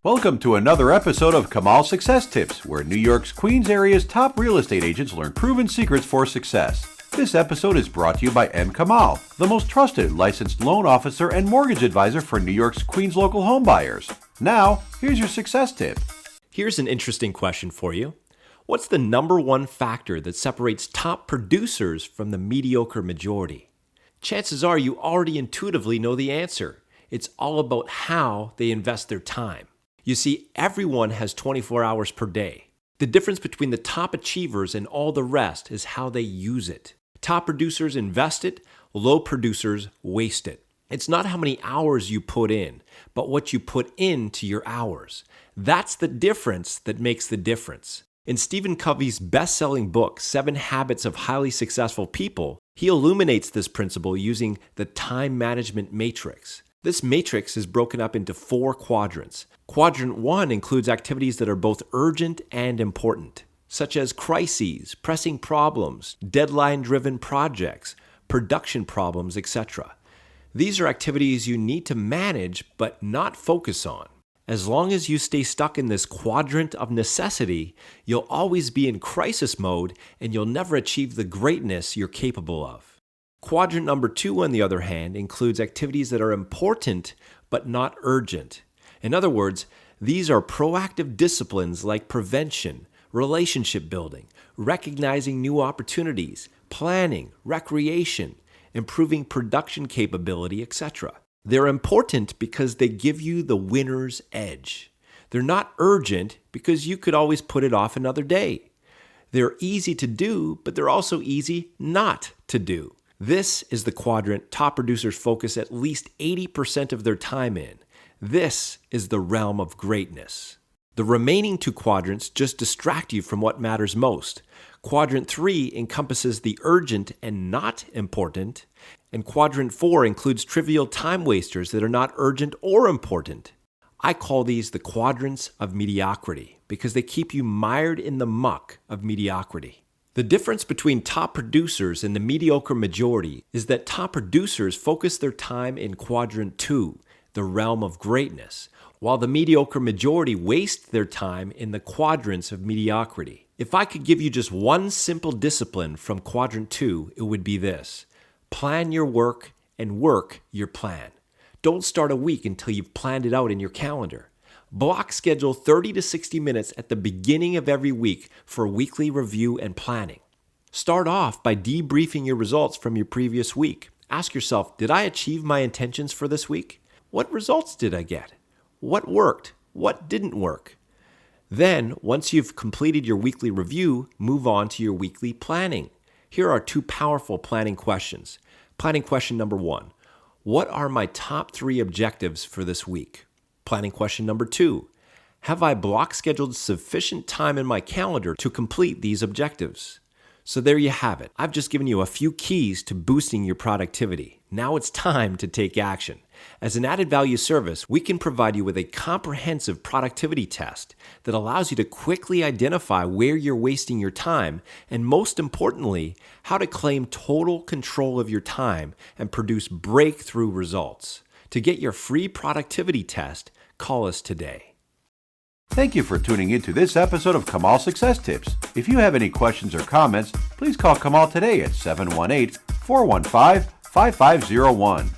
Welcome to another episode of Kamal Success Tips, where New York's Queens area's top real estate agents learn proven secrets for success. This episode is brought to you by M. Kamal, the most trusted licensed loan officer and mortgage advisor for New York's Queens local home buyers. Now, here's your success tip. Here's an interesting question for you. What's the number one factor that separates top producers from the mediocre majority? Chances are you already intuitively know the answer. It's all about how they invest their time. You see, everyone has 24 hours per day. The difference between the top achievers and all the rest is how they use it. Top producers invest it, low producers waste it. It's not how many hours you put in, but what you put into your hours. That's the difference that makes the difference. In Stephen Covey's best-selling book, 7 Habits of Highly Successful People, he illuminates this principle using the time management matrix. This matrix is broken up into 4 quadrants. Quadrant 1 includes activities that are both urgent and important, such as crises, pressing problems, deadline-driven projects, production problems, etc. These are activities you need to manage but not focus on. As long as you stay stuck in this quadrant of necessity, you'll always be in crisis mode and you'll never achieve the greatness you're capable of. Quadrant number 2, on the other hand, includes activities that are important but not urgent. In other words, these are proactive disciplines like prevention, relationship building, recognizing new opportunities, planning, recreation, improving production capability, etc. They're important because they give you the winner's edge. They're not urgent because you could always put it off another day. They're easy to do, but they're also easy not to do. This is the quadrant top producers focus at least 80% of their time in. This is the realm of greatness. The remaining 2 quadrants just distract you from what matters most. Quadrant 3 encompasses the urgent and not important, and Quadrant 4 includes trivial time wasters that are not urgent or important. I call these the quadrants of mediocrity because they keep you mired in the muck of mediocrity. The difference between top producers and the mediocre majority is that top producers focus their time in Quadrant 2, the realm of greatness, while the mediocre majority waste their time in the quadrants of mediocrity. If I could give you just one simple discipline from Quadrant 2, it would be this: plan your work and work your plan. Don't start a week until you've planned it out in your calendar. Block schedule 30 to 60 minutes at the beginning of every week for weekly review and planning. Start off by debriefing your results from your previous week. Ask yourself, did I achieve my intentions for this week? What results did I get? What worked? What didn't work? Then, once you've completed your weekly review, move on to your weekly planning. Here are 2 powerful planning questions. Planning question number 1. What are my top 3 objectives for this week? Planning question number 2. Have I block scheduled sufficient time in my calendar to complete these objectives? So there you have it. I've just given you a few keys to boosting your productivity. Now it's time to take action. As an added value service, we can provide you with a comprehensive productivity test that allows you to quickly identify where you're wasting your time and, most importantly, how to claim total control of your time and produce breakthrough results. To get your free productivity test, call us today. Thank you for tuning in to this episode of Kamal Success Tips. If you have any questions or comments, please call Kamal today at 718-415-5501.